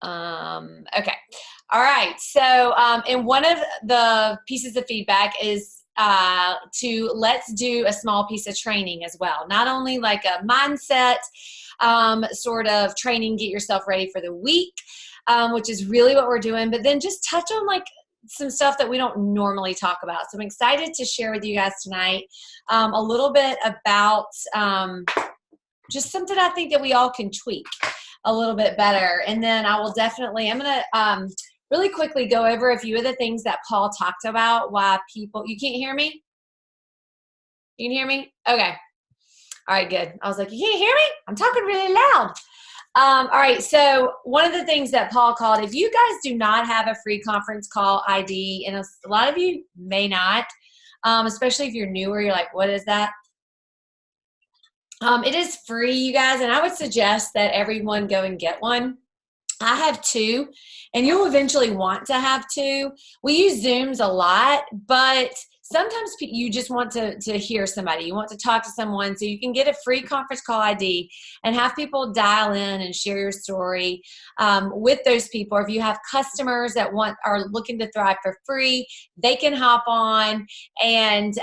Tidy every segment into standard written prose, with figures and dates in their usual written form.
Okay. All right. So, and one of the pieces of feedback is to let's do a small piece of training as well. Not only like a mindset sort of training, get yourself ready for the week, which is really what we're doing, but then just touch on like some stuff that we don't normally talk about. So I'm excited to share with you guys tonight a little bit about just something I think that we all can tweak a little bit better. And then I will definitely, I'm going to really quickly go over a few of the things that Paul talked about, why people, you can't hear me? You can hear me? Okay. All right, good. I was like, you can't hear me? I'm talking really loud. All right, so one of the things that Paul called, if you guys do not have a free conference call ID, and a lot of you may not, especially if you're newer, you're like, what is that? It is free, you guys, and I would suggest that everyone go and get one. I have two, and you'll eventually want to have two. We use Zooms a lot, but sometimes you just want to hear somebody. You want to talk to someone, so you can get a free conference call ID and have people dial in and share your story with those people. Or if you have customers that are looking to thrive for free, they can hop on and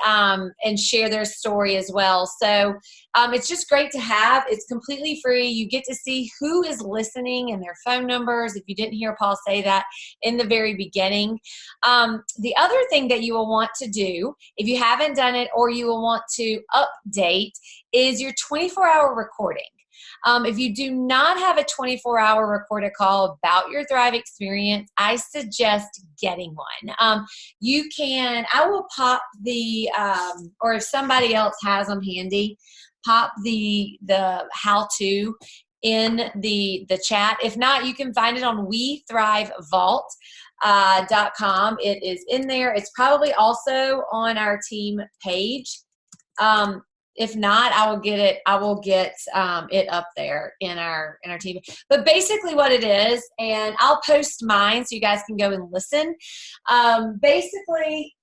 share their story as well. So it's just great to have. It's completely free. You get to see who is listening and their phone numbers, if you didn't hear Paul say that in the very beginning. The other thing that you will want to do, if you haven't done it or you will want to update, is your 24-hour recording. If you do not have a 24-hour recorded call about your Thrive experience, I suggest getting one. You can, I will pop the, or if somebody else has them handy, pop the how-to in the chat. If not, you can find it on WeThriveVault.com. It is in there. It's probably also on our team page. If not, I will get it up there in our team. But basically what it is, and I'll post mine so you guys can go and listen. Basically,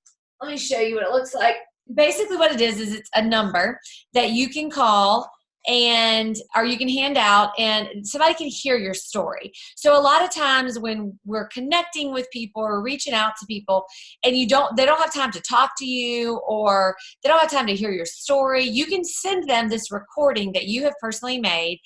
let me show you what it looks like. Basically what it is it's a number that you can call or you can hand out, and somebody can hear your story. So a lot of times when we're connecting with people or reaching out to people and they don't have time to talk to you, or they don't have time to hear your story, you can send them this recording that you have personally made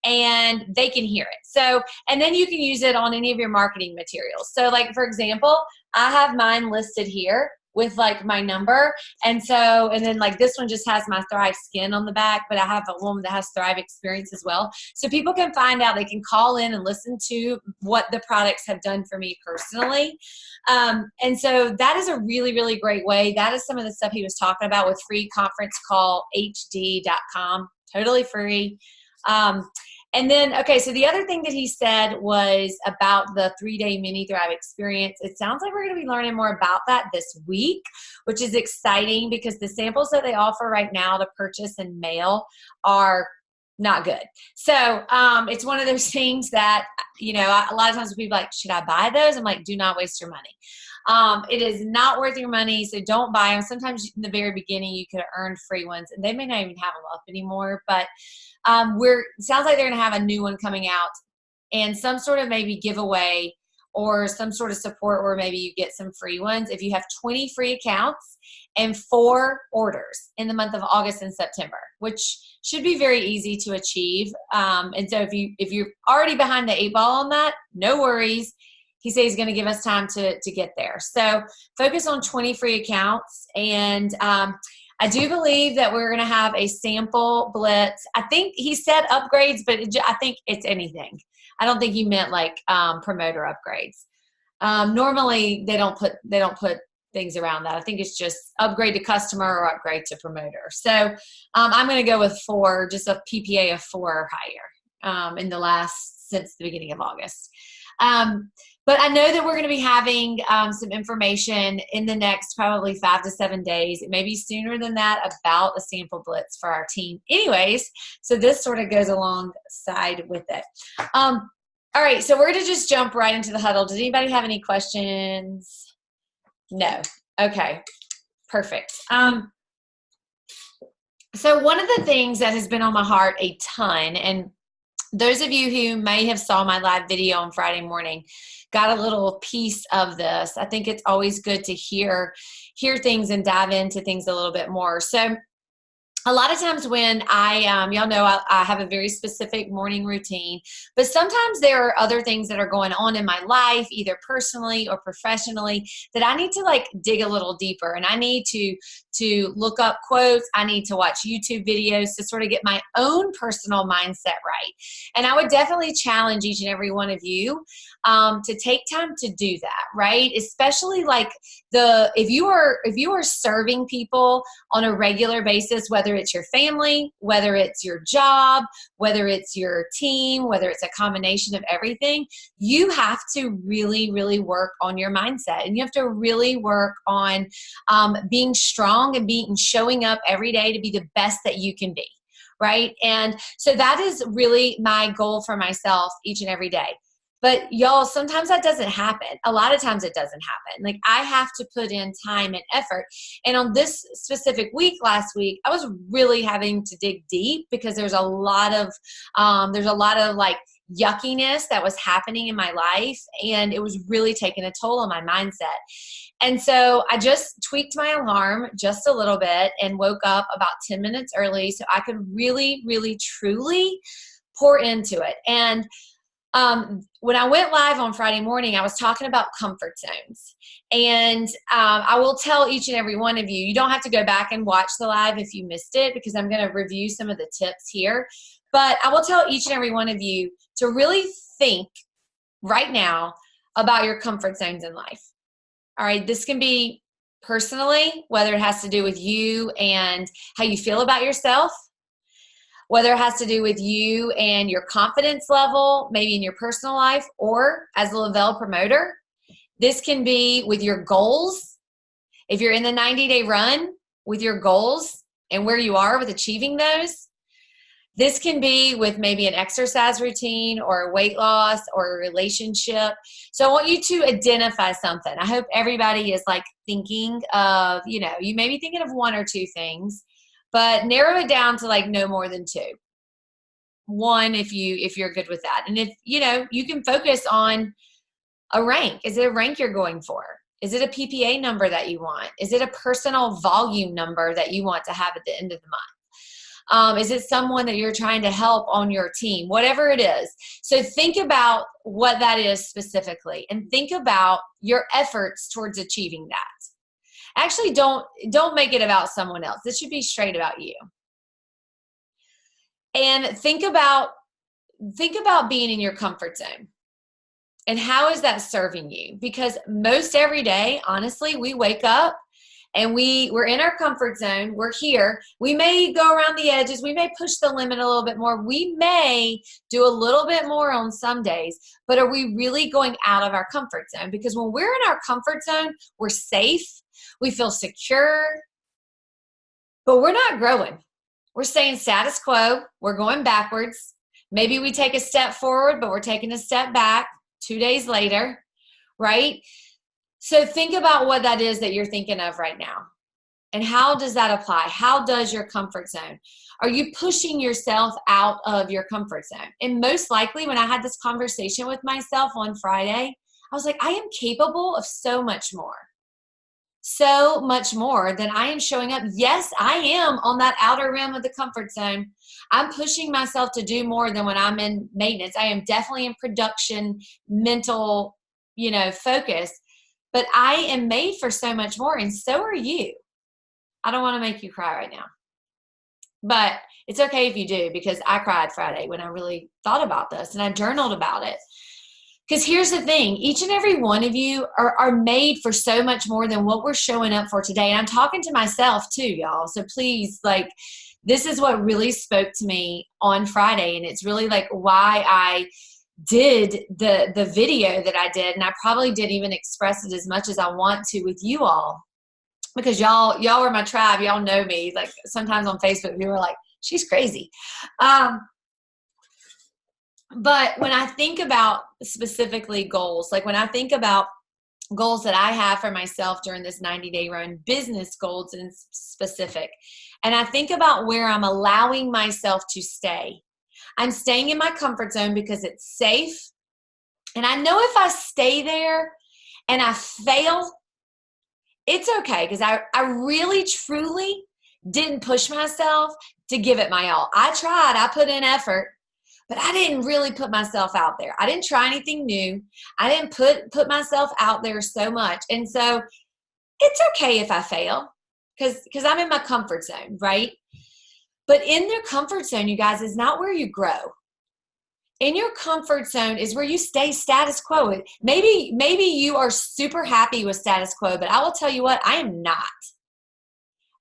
and they can hear it. So, and then you can use it on any of your marketing materials. So like, for example, I have mine listed here with like my number. And then like this one just has my Thrive Skin on the back, but I have a woman that has Thrive Experience as well. So people can find out, they can call in and listen to what the products have done for me personally. And so that is a really, really great way. That is some of the stuff he was talking about with freeconferencecallhd.com, totally free. And then, okay, so the other thing that he said was about the 3-day mini Thrive experience. It sounds like we're going to be learning more about that this week, which is exciting because the samples that they offer right now to purchase and mail are not good. So it's one of those things that, you know, a lot of times people are like, should I buy those? I'm like, do not waste your money. It is not worth your money, so don't buy them. Sometimes in the very beginning you could earn free ones, and they may not even have them up anymore, but it sounds like they're going to have a new one coming out and some sort of maybe giveaway or some sort of support where maybe you get some free ones. If you have 20 free accounts and 4 orders in the month of August and September, which should be very easy to achieve. And so if you're already behind the 8 ball on that, no worries. He says he's going to give us time to get there. So focus on 20 free accounts. And I do believe that we're going to have a sample blitz. I think he said upgrades, but I think it's anything. I don't think he meant like promoter upgrades. Normally they don't put things around that. I think it's just upgrade to customer or upgrade to promoter. So I'm going to go with 4, just a PPA of 4 or higher since the beginning of August. But I know that we're going to be having some information in the next probably 5 to 7 days. It may be sooner than that about a sample blitz for our team anyways. So this sort of goes alongside with it. All right, so we're going to just jump right into the huddle. Does anybody have any questions? No. Okay, perfect. So one of the things that has been on my heart a ton, and those of you who may have saw my live video on Friday morning got a little piece of this. I think it's always good to hear things and dive into things a little bit more. So a lot of times when y'all know I have a very specific morning routine, but sometimes there are other things that are going on in my life, either personally or professionally, that I need to like dig a little deeper, and I need to look up quotes. I need to watch YouTube videos to sort of get my own personal mindset right. And I would definitely challenge each and every one of you to take time to do that, right? Especially like if you are serving people on a regular basis, whether it's your family, whether it's your job, whether it's your team, whether it's a combination of everything, you have to really, really work on your mindset. And you have to really work on being strong and showing up every day to be the best that you can be, right? And so that is really my goal for myself each and every day. But y'all, sometimes that doesn't happen. A lot of times it doesn't happen. Like I have to put in time and effort. And on this specific week, last week, I was really having to dig deep because there's a lot of like yuckiness that was happening in my life. And it was really taking a toll on my mindset. And so I just tweaked my alarm just a little bit and woke up about 10 minutes early so I could really, really, truly pour into it. And when I went live on Friday morning, I was talking about comfort zones. And I will tell each and every one of you, you don't have to go back and watch the live if you missed it, because I'm going to review some of the tips here. But I will tell each and every one of you to really think right now about your comfort zones in life. All right, this can be personally, whether it has to do with you and how you feel about yourself, whether it has to do with you and your confidence level, maybe in your personal life, or as a Lavelle promoter. This can be with your goals. If you're in the 90-day run with your goals and where you are with achieving those. This can be with maybe an exercise routine or a weight loss or a relationship. So I want you to identify something. I hope everybody is like thinking of, you may be thinking of one or two things, but narrow it down to like no more than two. One, if you're good with that. And if, you can focus on a rank. Is it a rank you're going for? Is it a PPA number that you want? Is it a personal volume number that you want to have at the end of the month? Is it someone that you're trying to help on your team? Whatever it is. So think about what that is specifically and think about your efforts towards achieving that. Actually, don't make it about someone else. This should be straight about you. And think about being in your comfort zone. And how is that serving you? Because most every day, honestly, we wake up and we're in our comfort zone. We're here. We may go around the edges. We may push the limit a little bit more. We may do a little bit more on some days. But are we really going out of our comfort zone? Because when we're in our comfort zone, we're safe. We feel secure. But we're not growing. We're staying status quo. We're going backwards. Maybe we take a step forward, but we're taking a step back 2 days later, right? So think about what that is that you're thinking of right now. And how does that apply? How does your comfort zone? Are you pushing yourself out of your comfort zone? And most likely when I had this conversation with myself on Friday, I was like, I am capable of so much more than I am showing up. Yes, I am on that outer rim of the comfort zone. I'm pushing myself to do more than when I'm in maintenance. I am definitely in production, mental, focus. But I am made for so much more, and so are you. I don't want to make you cry right now. But it's okay if you do, because I cried Friday when I really thought about this, and I journaled about it. Because here's the thing, each and every one of you are made for so much more than what we're showing up for today. And I'm talking to myself too, y'all. So please, this is what really spoke to me on Friday. And it's really why I did the video that I did. And I probably didn't even express it as much as I want to with you all. Because y'all are my tribe. Y'all know me. Sometimes on Facebook, people are like, she's crazy. But when I think about specifically goals, when I think about goals that I have for myself during this 90-day run, business goals in specific, and I think about where I'm allowing myself to stay, I'm staying in my comfort zone because it's safe. And I know if I stay there and I fail, it's okay, because I really, truly didn't push myself to give it my all. I tried, I put in effort, but I didn't really put myself out there. I didn't try anything new. I didn't put myself out there so much. And so it's okay if I fail, because I'm in my comfort zone, right? But in their comfort zone, you guys, is not where you grow. In your comfort zone is where you stay status quo. Maybe you are super happy with status quo, but I will tell you what, I am not.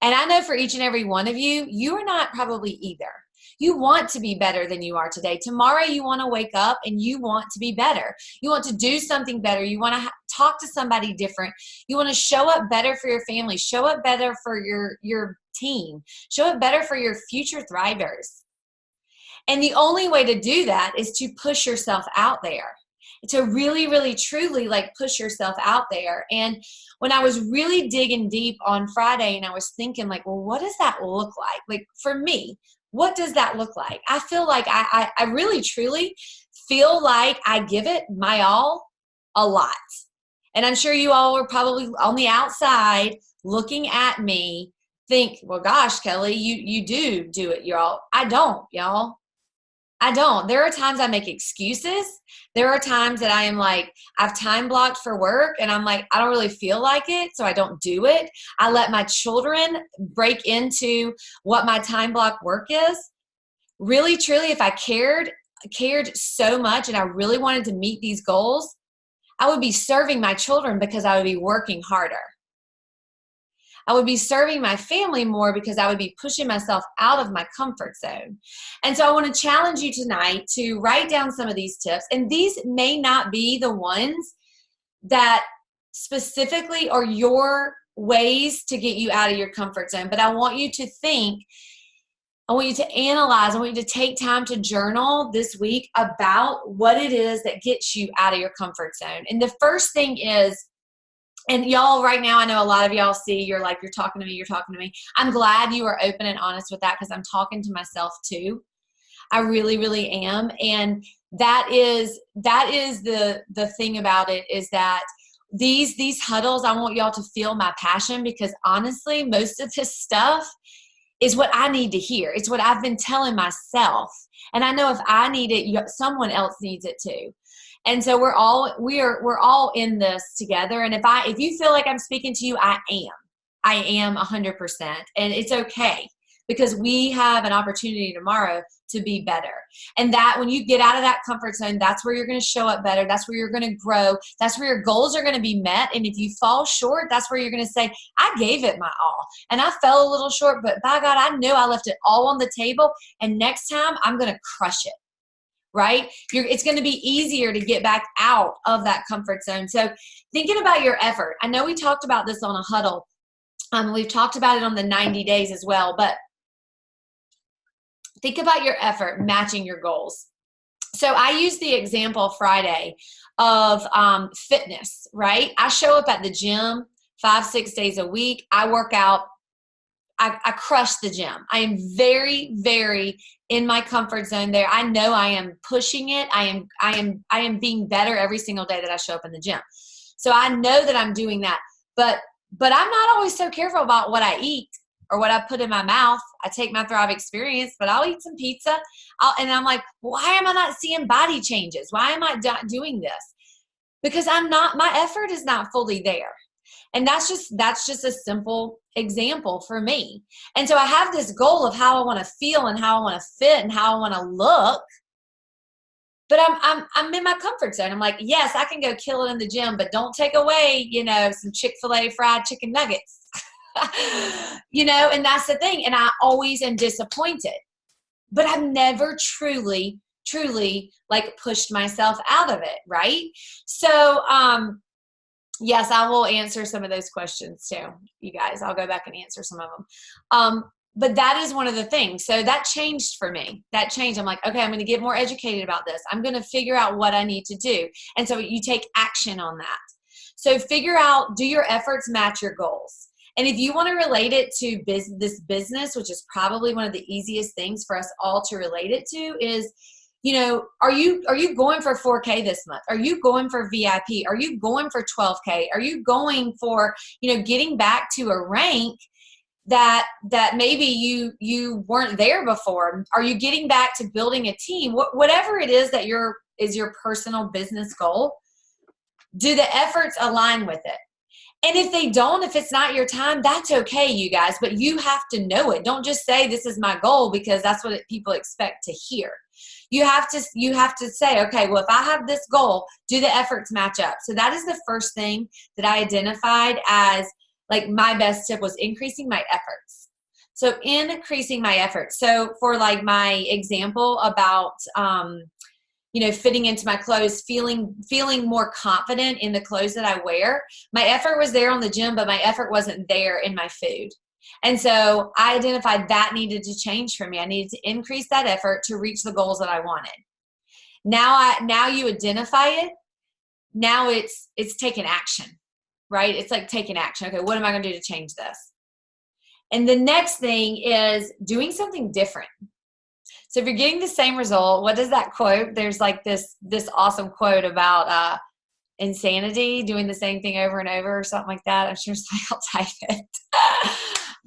And I know for each and every one of you, you are not probably either. You want to be better than you are today. Tomorrow you want to wake up and you want to be better. You want to do something better. You want to talk to somebody different. You want to show up better for your family. Show up better for your team. Show up better for your future thrivers. And the only way to do that is to push yourself out there. To really, really, truly like push yourself out there. And when I was really digging deep on Friday and I was thinking like, well, what does that look like? Like for me, what does that look like? I feel like I really, truly feel like I give it my all a lot. And I'm sure you all were probably on the outside looking at me think, well, gosh, Kelly, you do it, y'all. I don't, y'all. I don't. There are times I make excuses. There are times that I am like, I've time blocked for work and I'm like, I don't really feel like it, so I don't do it. I let my children break into what my time block work is. Really, truly, if I cared so much and I really wanted to meet these goals, I would be serving my children because I would be working harder. I would be serving my family more because I would be pushing myself out of my comfort zone. And so I want to challenge you tonight to write down some of these tips. And these may not be the ones that specifically are your ways to get you out of your comfort zone, but I want you to think, I want you to analyze, I want you to take time to journal this week about what it is that gets you out of your comfort zone. And the first thing is, and y'all right now, I know a lot of y'all see, you're like, you're talking to me. I'm glad you are open and honest with that, because I'm talking to myself too. I really, really am. And that is the thing about it, is that these huddles, I want y'all to feel my passion, because honestly, most of this stuff is what I need to hear. It's what I've been telling myself. And I know if I need it, someone else needs it too. And so we're all in this together. And if you feel like I'm speaking to you, I am 100%. And it's okay, because we have an opportunity tomorrow to be better. And that when you get out of that comfort zone, that's where you're going to show up better. That's where you're going to grow. That's where your goals are going to be met. And if you fall short, that's where you're going to say, I gave it my all and I fell a little short, but by God, I knew I left it all on the table. And next time I'm going to crush it. Right? It's going to be easier to get back out of that comfort zone. So thinking about your effort. I know we talked about this on a huddle. We've talked about it on the 90 days as well, but think about your effort matching your goals. So I used the example Friday of fitness, right? I show up at the gym 5-6 days a week. I work out. I crush the gym. I am very, very in my comfort zone there. I know I am pushing it. I am being better every single day that I show up in the gym. So I know that I'm doing that. But I'm not always so careful about what I eat or what I put in my mouth. I take my Thrive experience, but I'll eat some pizza. And I'm like, why am I not seeing body changes? Why am I not doing this? Because my effort is not fully there. And that's just a simple example for me. And so I have this goal of how I want to feel and how I want to fit and how I want to look. But I'm in my comfort zone. I'm like, yes, I can go kill it in the gym, but don't take away, some Chick-fil-A fried chicken nuggets. And that's the thing. And I always am disappointed. But I've never truly like pushed myself out of it, right? So yes, I will answer some of those questions too, you guys. I'll go back and answer some of them. But that is one of the things. So that changed for me. That changed. I'm like, okay, I'm going to get more educated about this. I'm going to figure out what I need to do. And so you take action on that. So figure out, do your efforts match your goals? And if you want to relate it to this business, which is probably one of the easiest things for us all to relate it to, is, you know, are you going for 4K this month? Are you going for VIP? Are you going for 12K? Are you going for, you know, getting back to a rank that maybe you weren't there before? Are you getting back to building a team? Whatever it is that is your personal business goal, do the efforts align with it? And if they don't, if it's not your time, that's okay, you guys, but you have to know it. Don't just say this is my goal because that's what people expect to hear. You have to say, okay, well, if I have this goal, do the efforts match up? So that is the first thing that I identified as like my best tip, was increasing my efforts. So increasing my efforts. So for like my example about, you know, fitting into my clothes, feeling more confident in the clothes that I wear. My effort was there on the gym, but my effort wasn't there in my food. And so I identified that needed to change for me. I needed to increase that effort to reach the goals that I wanted. Now you identify it. Now it's taking action, right? It's like taking action. Okay, what am I going to do to change this? And the next thing is doing something different. So if you're getting the same result, what does that quote? There's like this awesome quote about insanity, doing the same thing over and over or something like that. I'm sure I'll type it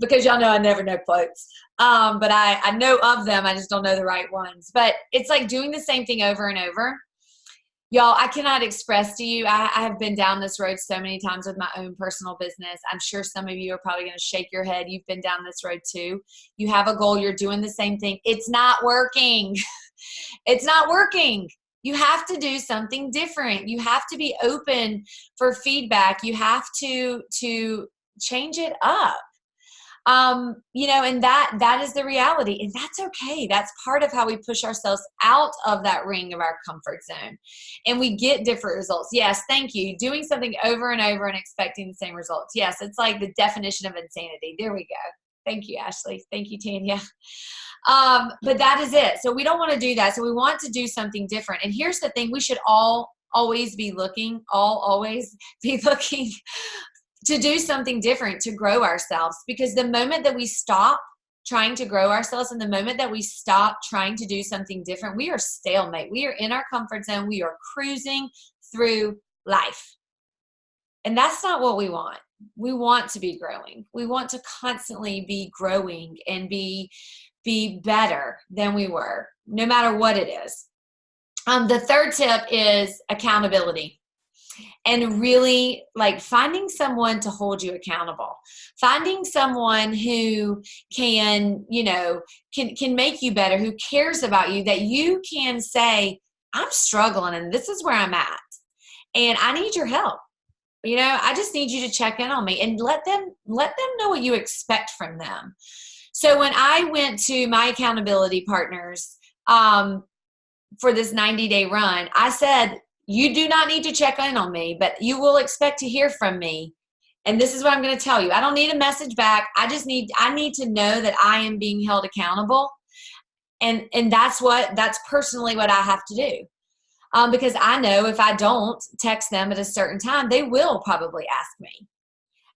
because y'all know I never know quotes. But I know of them. I just don't know the right ones. But it's like doing the same thing over and over. Y'all, I cannot express to you, I have been down this road so many times with my own personal business. I'm sure some of you are probably going to shake your head. You've been down this road too. You have a goal. You're doing the same thing. It's not working. It's not working. You have to do something different. You have to be open for feedback. You have to change it up. You know, and that is the reality, and that's okay. That's part of how we push ourselves out of that ring of our comfort zone, and we get different results. Yes, thank you. Doing something over and over and expecting the same results. Yes, it's like the definition of insanity. There we go. Thank you, Ashley. Thank you, Tanya. But that is it. So we don't want to do that. So we want to do something different. And here's the thing: we should always be looking to do something different, to grow ourselves. Because the moment that we stop trying to grow ourselves and the moment that we stop trying to do something different, we are stalemate. We are in our comfort zone. We are cruising through life. And that's not what we want. We want to be growing. We want to constantly be growing and be better than we were, no matter what it is. The third tip is accountability. And really like finding someone to hold you accountable, finding someone who can, you know, can make you better, who cares about you, that you can say, I'm struggling and this is where I'm at and I need your help. You know, I just need you to check in on me, and let them know what you expect from them. So when I went to my accountability partners for this 90-day run, I said, you do not need to check in on me, but you will expect to hear from me. And this is what I'm going to tell you. I don't need a message back. I need to know that I am being held accountable. And that's personally what I have to do. Because I know if I don't text them at a certain time, they will probably ask me.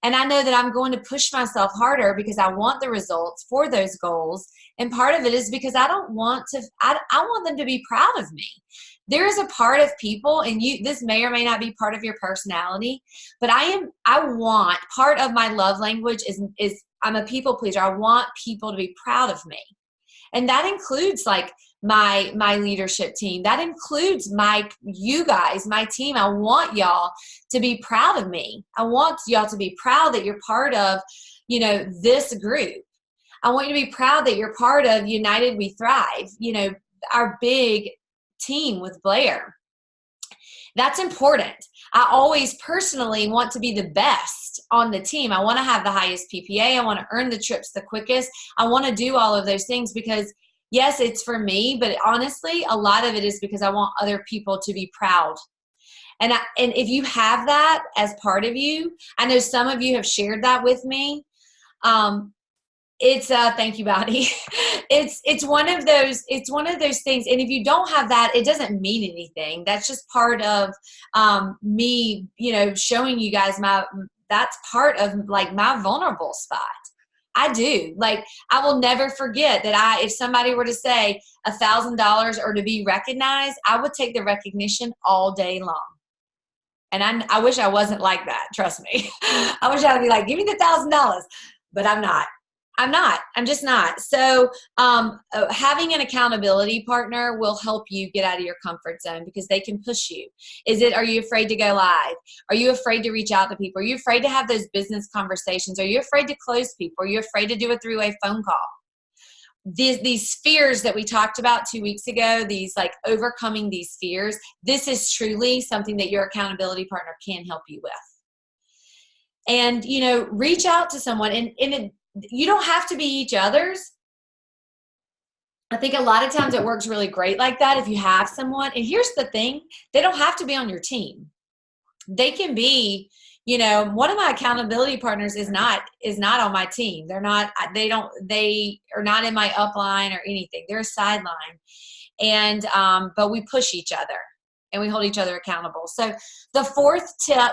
And I know that I'm going to push myself harder because I want the results for those goals. And part of it is because I want them to be proud of me. There is a part of people, and this may or may not be part of your personality, but part of my love language is I'm a people pleaser. I want people to be proud of me. And that includes like my leadership team. That includes you guys, my team. I want y'all to be proud of me. I want y'all to be proud that you're part of, you know, this group. I want you to be proud that you're part of United We Thrive, you know, our big team with Blair. That's important. I always personally want to be the best on the team. I want to have the highest PPA. I want to earn the trips the quickest. I want to do all of those things because yes, it's for me, but honestly, a lot of it is because I want other people to be proud. And if you have that as part of you, I know some of you have shared that with me. Thank you, Bonnie. It's one of those things. And if you don't have that, it doesn't mean anything. That's just part of me, you know, showing you guys that's part of like my vulnerable spot. I do. Like, I will never forget that if somebody were to say $1,000 or to be recognized, I would take the recognition all day long. And I wish I wasn't like that. Trust me. I wish I would be like, give me the $1,000, but I'm not. I'm just not. So having an accountability partner will help you get out of your comfort zone because they can push you. Are you afraid to go live? Are you afraid to reach out to people? Are you afraid to have those business conversations? Are you afraid to close people? Are you afraid to do a three-way phone call? These fears that we talked about 2 weeks ago, these like overcoming these fears, this is truly something that your accountability partner can help you with. And, reach out to someone and you don't have to be each other's. I think a lot of times it works really great like that if you have someone. And here's the thing, they don't have to be on your team. They can be, one of my accountability partners is not on my team. They are not in my upline or anything. They're a sideline. And, but we push each other and we hold each other accountable. So the fourth tip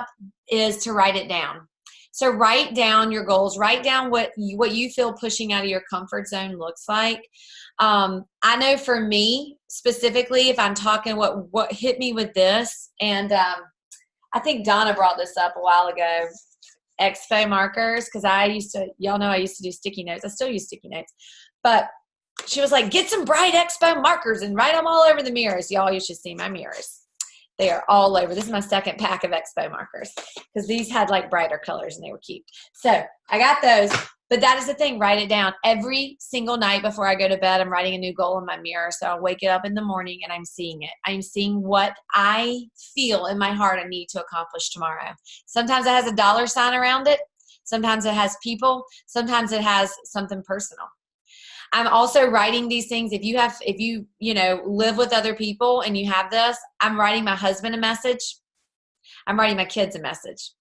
is to write it down. So write down your goals, write down what you feel pushing out of your comfort zone looks like. I know for me specifically, if I'm talking what hit me with this, and I think Donna brought this up a while ago, expo markers, because y'all know I used to do sticky notes. I still use sticky notes. But she was like, get some bright expo markers and write them all over the mirrors. Y'all, you should see my mirrors. They are all over. This is my second pack of expo markers because these had like brighter colors and they were cute. So I got those. But that is the thing. Write it down. Every single night before I go to bed, I'm writing a new goal in my mirror. So I wake up in the morning and I'm seeing it. I'm seeing what I feel in my heart I need to accomplish tomorrow. Sometimes it has a dollar sign around it. Sometimes it has people. Sometimes it has something personal. I'm also writing these things. If you live with other people and you have this, I'm writing my husband a message. I'm writing my kids a message.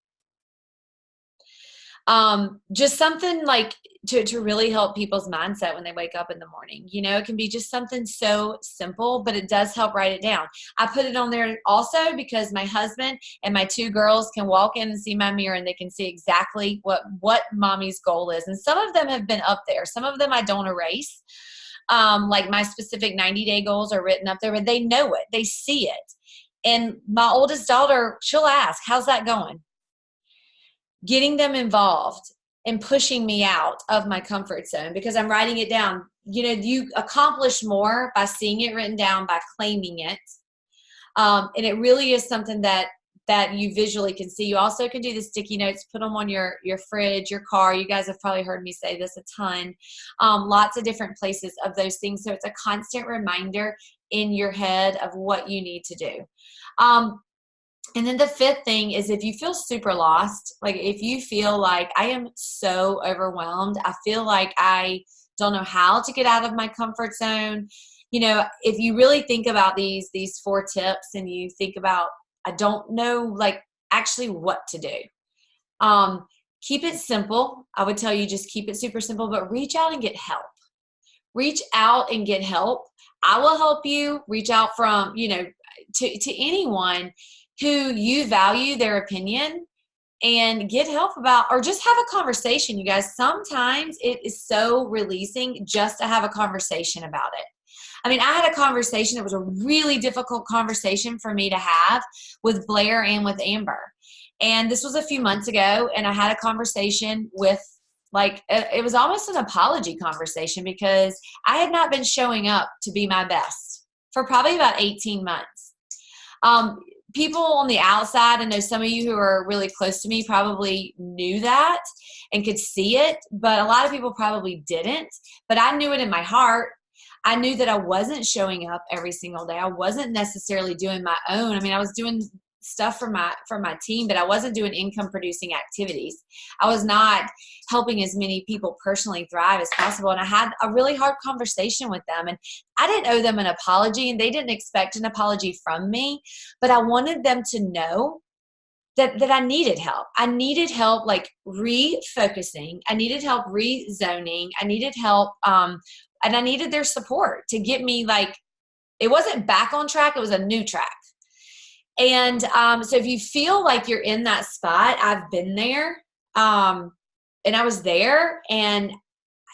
Just something like to really help people's mindset when they wake up in the morning. It can be just something so simple, but it does help write it down. I put it on there also because my husband and my two girls can walk in and see my mirror and they can see exactly what mommy's goal is. And some of them have been up there. Some of them I don't erase. Like my specific 90-day goals are written up there, but they know it. They see it. And my oldest daughter, she'll ask, how's that going? Getting them involved and pushing me out of my comfort zone because I'm writing it down. You accomplish more by seeing it written down, by claiming it. And it really is something that you visually can see. You also can do the sticky notes, put them on your fridge, your car. You guys have probably heard me say this a ton. Lots of different places of those things. So it's a constant reminder in your head of what you need to do. And then the fifth thing is if you feel super lost, like if you feel like I am so overwhelmed, I feel like I don't know how to get out of my comfort zone. If you really think about these 4 tips and you think about, I don't know, like actually what to do. Keep it simple. I would tell you just keep it super simple, but reach out and get help. Reach out and get help. I will help you. Reach out from, to anyone who you value their opinion and get help about, or just have a conversation, you guys. Sometimes it is so releasing just to have a conversation about it. I mean, I had a conversation that was a really difficult conversation for me to have with Blair and with Amber. And this was a few months ago, and I had a conversation with, it was almost an apology conversation because I had not been showing up to be my best for probably about 18 months. People on the outside, I know some of you who are really close to me probably knew that and could see it, but a lot of people probably didn't. But I knew it in my heart. I knew that I wasn't showing up every single day. I wasn't necessarily doing my own. I mean, I was doing stuff for my team, but I wasn't doing income producing activities. I was not helping as many people personally thrive as possible. And I had a really hard conversation with them, and I didn't owe them an apology and they didn't expect an apology from me, but I wanted them to know that I needed help. I needed help like refocusing. I needed help rezoning. I needed help. And I needed their support to get me it wasn't back on track. It was a new track. And so if you feel like you're in that spot, I've been there. And I was there, and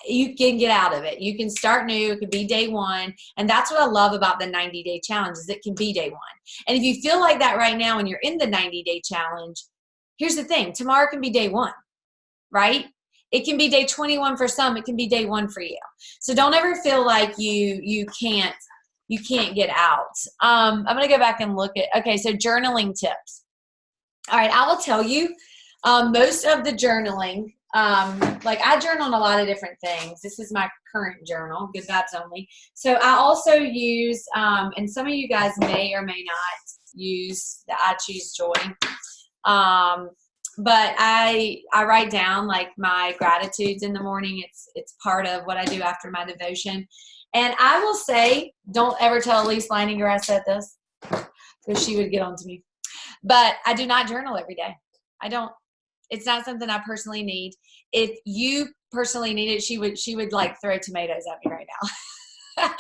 you can get out of it. You can start new. It could be day one. And that's what I love about the 90-day challenge, is it can be day one. And if you feel like that right now and you're in the 90-day challenge, here's the thing. Tomorrow can be day one, right? It can be day 21 for some. It can be day one for you. So don't ever feel like you can't get out. I'm going to go back and look at, okay, so journaling tips. All right, I will tell you, most of the journaling, like I journal on a lot of different things. This is my current journal, Good Vibes Only. So I also use, and some of you guys may or may not use the I Choose Joy. But I write down like my gratitudes in the morning. It's part of what I do after my devotion. And I will say, don't ever tell Elise Leininger I said this, because she would get on to me. But I do not journal every day. I don't. It's not something I personally need. If you personally need it, she would like throw tomatoes at me right now.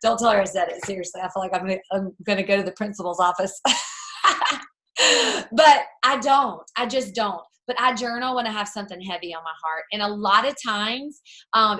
Don't tell her I said it. Seriously, I feel like I'm gonna go to the principal's office. But I just don't. But I journal when I have something heavy on my heart. And a lot of times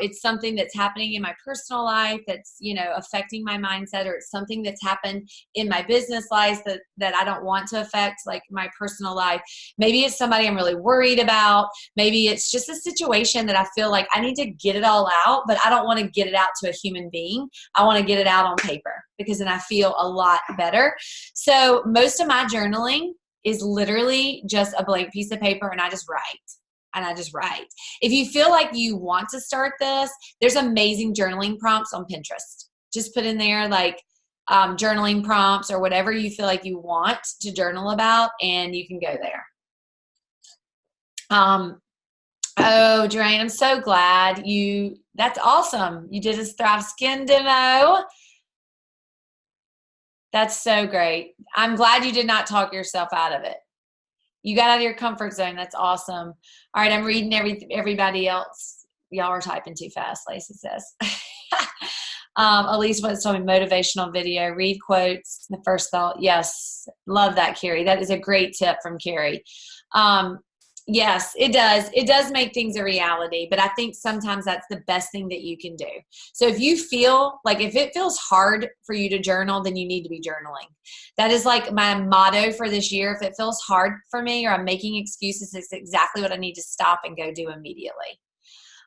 it's something that's happening in my personal life that's, affecting my mindset, or it's something that's happened in my business life that I don't want to affect, like my personal life. Maybe it's somebody I'm really worried about. Maybe it's just a situation that I feel like I need to get it all out, but I don't want to get it out to a human being. I want to get it out on paper, because then I feel a lot better. So most of my journaling is literally just a blank piece of paper, and I just write. If you feel like you want to start this, there's amazing journaling prompts on Pinterest. Just put in there like journaling prompts or whatever you feel like you want to journal about, and you can go there. Oh, Drain, I'm so glad that's awesome. You did a Thrive Skin demo. That's so great. I'm glad you did not talk yourself out of it. You got out of your comfort zone. That's awesome. All right, I'm reading everybody else. Y'all are typing too fast, Lacey says. Elise once told me motivational video, read quotes, the first thought. Yes, love that, Carrie. That is a great tip from Carrie. Yes, it does. It does make things a reality, but I think sometimes that's the best thing that you can do. So if you feel like, if it feels hard for you to journal, then you need to be journaling. That is like my motto for this year. If it feels hard for me or I'm making excuses, it's exactly what I need to stop and go do immediately.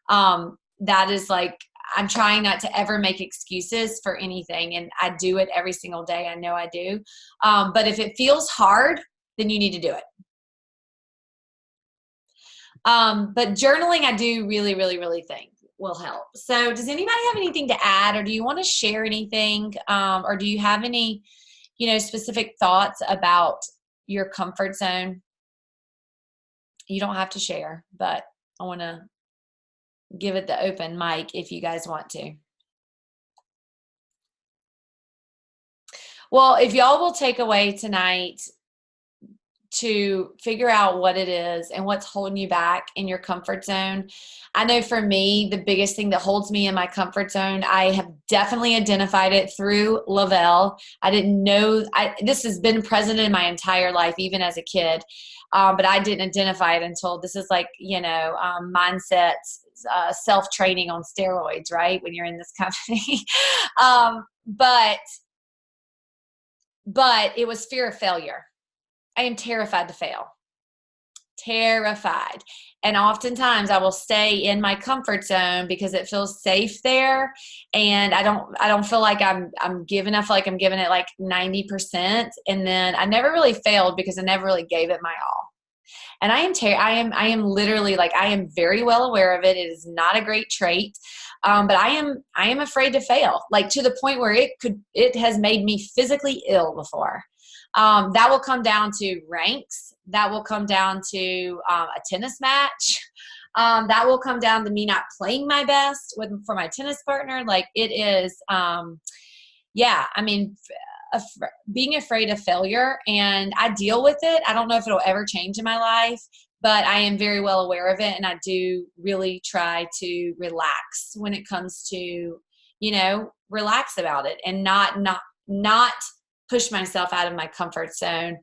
That is like, I'm trying not to ever make excuses for anything, and I do it every single day. I know I do. But if it feels hard, then you need to do it. But journaling, I do really, really, really think will help. So does anybody have anything to add, or do you want to share anything? Or do you have any, specific thoughts about your comfort zone? You don't have to share, but I want to give it the open mic if you guys want to. Well, if y'all will take away tonight to figure out what it is and what's holding you back in your comfort zone. I know for me, the biggest thing that holds me in my comfort zone, I have definitely identified it through Lavelle. I didn't know, this has been present in my entire life, even as a kid, but I didn't identify it until this is like, mindset, self-training on steroids, right? When you're in this company. But it was fear of failure. I am terrified to fail. Terrified. And oftentimes I will stay in my comfort zone because it feels safe there. And I don't feel like I'm giving enough, like I'm giving it like 90%. And then I never really failed because I never really gave it my all. And I am literally like, I am very well aware of it. It is not a great trait. But I am afraid to fail, like to the point where it has made me physically ill before. That will come down to ranks. That will come down to a tennis match. That will come down to me not playing my best for my tennis partner. Like it is, being afraid of failure, and I deal with it. I don't know if it'll ever change in my life, but I am very well aware of it. And I do really try to relax when it comes to, relax about it and not push myself out of my comfort zone.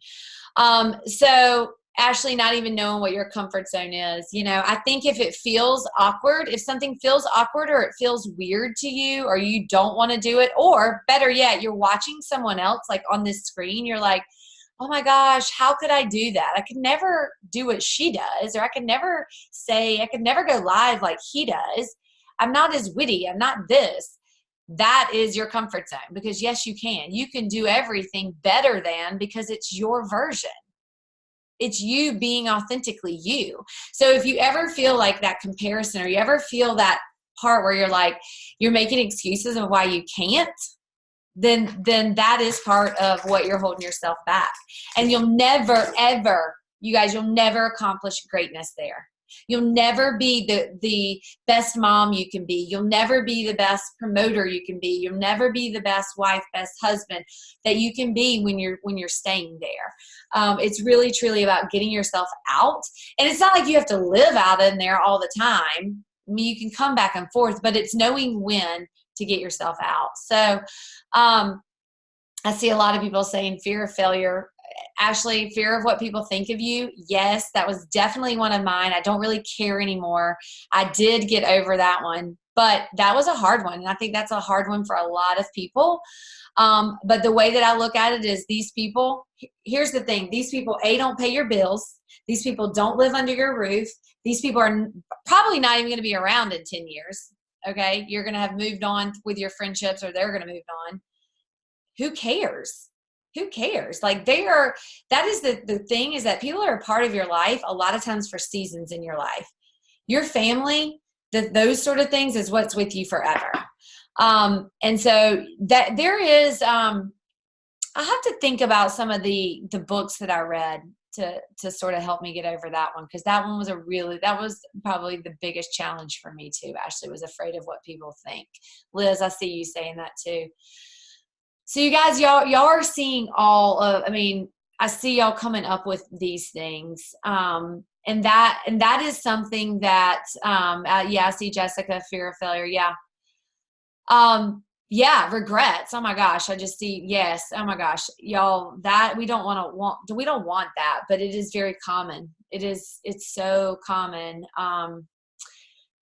So Ashley, not even knowing what your comfort zone is. You know, I think if it feels awkward, if something feels awkward or it feels weird to you, or you don't want to do it, or better yet, you're watching someone else like on this screen, you're like, oh my gosh, how could I do that? I could never do what she does, or I could never go live like he does. I'm not as witty. I'm not this. That is your comfort zone, because yes, you can. You can do everything better than, because it's your version. It's you being authentically you. So if you ever feel like that comparison, or you ever feel that part where you're like, you're making excuses of why you can't, then that is part of what you're holding yourself back. And you'll never, ever, you guys, you'll never accomplish greatness there. You'll never be the best mom you can be. You'll never be the best promoter you can be. You'll never be the best wife, best husband that you can be when you're staying there. It's really, truly about getting yourself out. And it's not like you have to live out in there all the time. I mean, you can come back and forth, but it's knowing when to get yourself out. So I see a lot of people saying fear of failure. Ashley, fear of what people think of you. Yes, that was definitely one of mine. I don't really care anymore. I did get over that one, but that was a hard one. And I think that's a hard one for a lot of people. But the way that I look at it is, these people, here's the thing. These people, A, don't pay your bills. These people don't live under your roof. These people are probably not even going to be around in 10 years. Okay. You're going to have moved on with your friendships, or they're going to move on. Who cares? Who cares? Like, that is the thing, is that people are a part of your life a lot of times for seasons in your life. Your family, those sort of things is what's with you forever. And so that there is, I have to think about some of the books that I read to sort of help me get over that one. Cause that one was that was probably the biggest challenge for me too. Ashley was afraid of what people think. Liz, I see you saying that too. So you guys, y'all are seeing I see y'all coming up with these things. And that is something that, I see Jessica, fear of failure. Yeah. Yeah. Regrets. Oh my gosh. I just see, yes. Oh my gosh, y'all, that we don't want that, but it is very common. It's so common.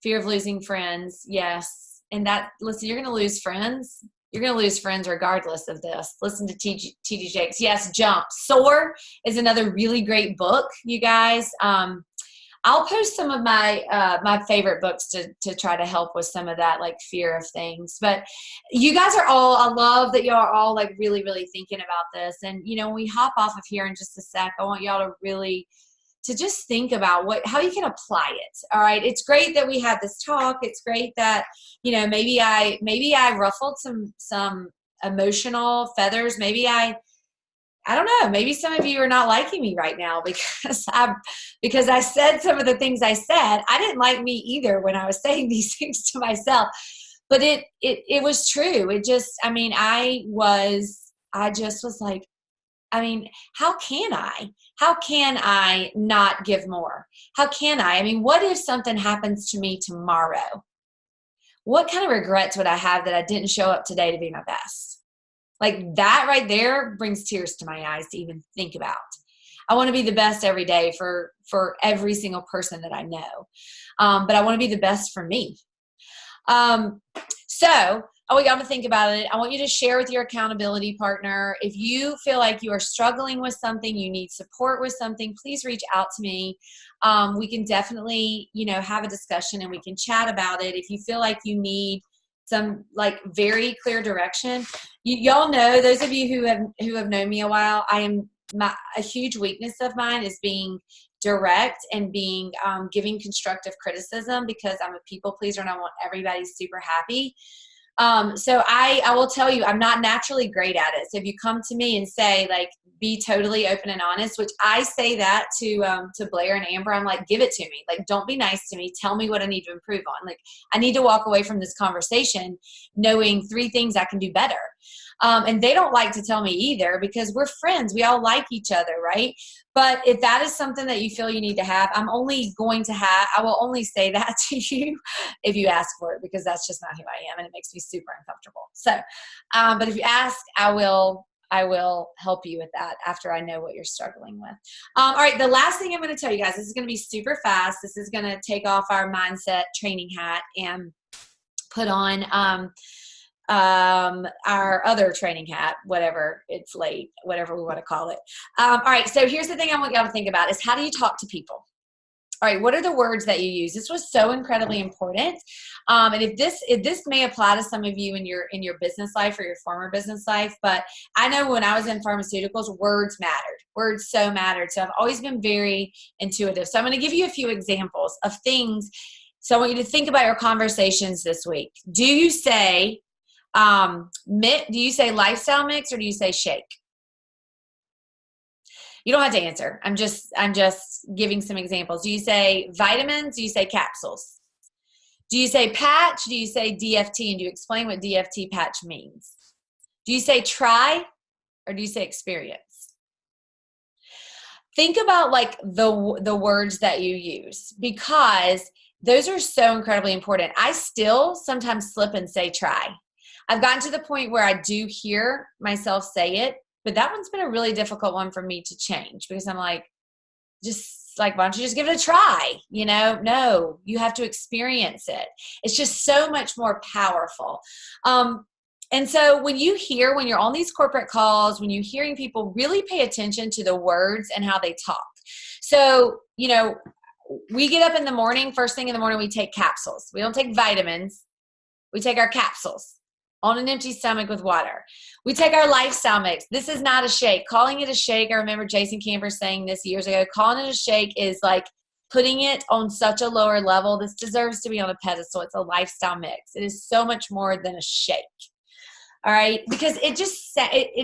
Fear of losing friends. Yes. And listen, you're going to lose friends. You're going to lose friends regardless of this. Listen to T.D. Jakes. Yes, Jump. Soar is another really great book, you guys. I'll post some of my my favorite books to try to help with some of that, like fear of things. But you guys are all, I love that y'all are all like really, really thinking about this. And, you know, when we hop off of here in just a sec, I want y'all to really just think about how you can apply it. All right. It's great that we had this talk. It's great that, you know, maybe I ruffled some emotional feathers. Maybe I don't know. Maybe some of you are not liking me right now because I said some of the things I said. I didn't like me either when I was saying these things to myself, but it was true. It just, I just was like, how can I not give more? How can I? What if something happens to me tomorrow? What kind of regrets would I have that I didn't show up today to be my best? Like, that right there brings tears to my eyes to even think about. I want to be the best every day for every single person that I know. But I want to be the best for me. So I want y'all to think about it. I want you to share with your accountability partner. If you feel like you are struggling with something, you need support with something, please reach out to me. We can definitely, have a discussion and we can chat about it. If you feel like you need some like very clear direction, y'all know, those of you who have known me a while, a huge weakness of mine is being direct and being giving constructive criticism, because I'm a people pleaser and I want everybody super happy. So I will tell you, I'm not naturally great at it. So if you come to me and say, like, be totally open and honest, which I say that to Blair and Amber, I'm like, give it to me. Like, don't be nice to me. Tell me what I need to improve on. Like, I need to walk away from this conversation knowing 3 things I can do better. And they don't like to tell me either, because we're friends. We all like each other, right? But if that is something that you feel you need to have, I will only say that to you if you ask for it, because that's just not who I am and it makes me super uncomfortable. So, but if you ask, I will I will help you with that after I know what you're struggling with. All right, the last thing I'm going to tell you guys, this is going to be super fast. This is going to take off our mindset training hat and put on our other training hat, whatever, it's late, whatever we want to call it. All right, so here's the thing I want y'all to think about is, how do you talk to people? All right, what are the words that you use? This was so incredibly important. And if this may apply to some of you in your business life or your former business life, but I know when I was in pharmaceuticals, words mattered. Words so mattered. So I've always been very intuitive. So I'm going to give you a few examples of things. So I want you to think about your conversations this week. Do you say lifestyle mix, or do you say shake? You don't have to answer. I'm just giving some examples. Do you say vitamins? Do you say capsules? Do you say patch? Do you say DFT? And do you explain what DFT patch means? Do you say try, or do you say experience? Think about like the words that you use, because those are so incredibly important. I still sometimes slip and say try. I've gotten to the point where I do hear myself say it, but that one's been a really difficult one for me to change, because I'm like, why don't you just give it a try? No, you have to experience it. It's just so much more powerful. And so when you're on these corporate calls, when you're hearing people, really pay attention to the words and how they talk. So, we get up in the morning, first thing in the morning, we take capsules. We don't take vitamins. We take our capsules on an empty stomach with water. We take our lifestyle mix. This is not a shake. Calling it a shake, I remember Jason Camper saying this years ago, calling it a shake is like putting it on such a lower level. This deserves to be on a pedestal. It's a lifestyle mix. It is so much more than a shake. All right, because it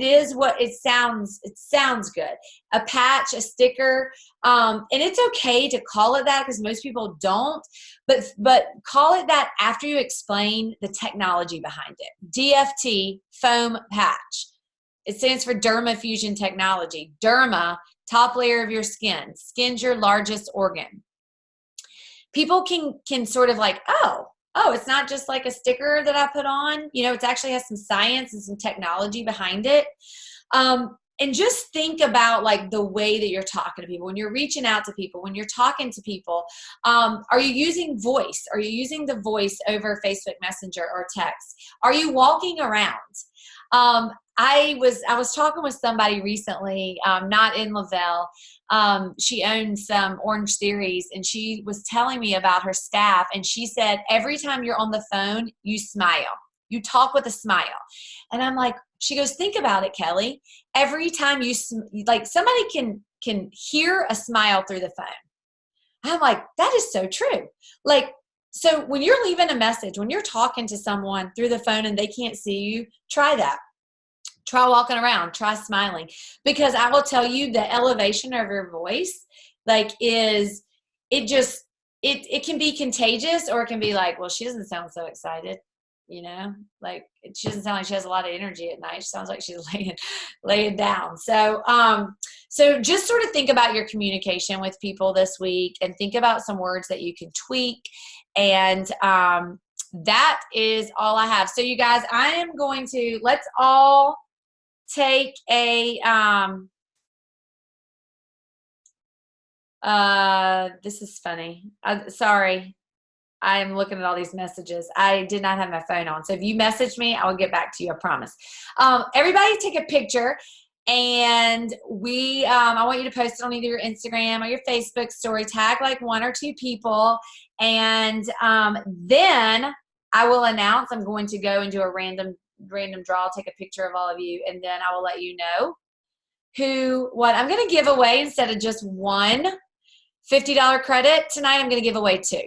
is what it sounds. It sounds good. A patch, a sticker, and it's okay to call it that, because most people don't. But call it that after you explain the technology behind it. DFT, foam patch. It stands for derma fusion technology. Derma, top layer of your skin. Skin's your largest organ. People can sort of like, oh, it's not just like a sticker that I put on. It actually has some science and some technology behind it. And just think about like the way that you're talking to people, when you're reaching out to people, when you're talking to people. Are you using voice? Are you using the voice over Facebook Messenger or text? Are you walking around? I was talking with somebody recently, not in Lavelle. She owns some Orange Theories, and she was telling me about her staff. And she said, every time you're on the phone, you smile. You talk with a smile. And I'm like, she goes, think about it, Kelly. Every time somebody can hear a smile through the phone. I'm like, that is so true. So when you're leaving a message, when you're talking to someone through the phone and they can't see you, try that. Try walking around, try smiling, because I will tell you the elevation of your voice, it can be contagious, or it can be like, well, she doesn't sound so excited. She doesn't sound like she has a lot of energy at night. She sounds like she's laying down. So just sort of think about your communication with people this week, and think about some words that you can tweak. And that is all I have. So you guys, I am going to, let's all take a, this is funny. Sorry. I'm looking at all these messages. I did not have my phone on. So if you message me, I will get back to you. I promise. Everybody take a picture, and I want you to post it on either your Instagram or your Facebook story. Tag like 1 or 2 people. And then I will announce, I'm going to go and do a random draw. I'll take a picture of all of you, and then I will let you know what I'm going to give away. Instead of just one $50 credit tonight, I'm going to give away 2.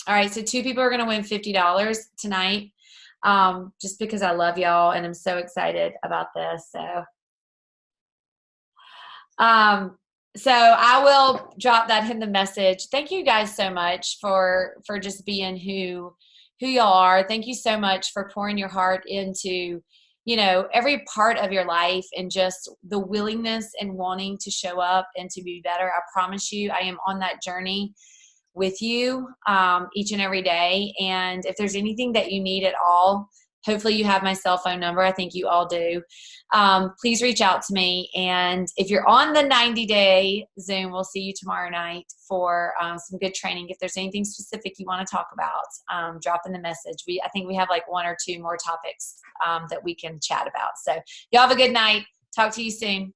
All right, so 2 people are going to win $50 tonight, just because I love y'all and I'm so excited about this. So I will drop that in the message. Thank you guys so much for just being who y'all are. Thank you so much for pouring your heart into, every part of your life, and just the willingness and wanting to show up and to be better. I promise you, I am on that journey with you each and every day. And if there's anything that you need at all, Hopefully you have my cell phone number. I think you all do. Please reach out to me. And if you're on the 90-day Zoom, we'll see you tomorrow night for some good training. If there's anything specific you want to talk about, drop in the message. I think we have like 1 or 2 more topics that we can chat about. So y'all have a good night. Talk to you soon.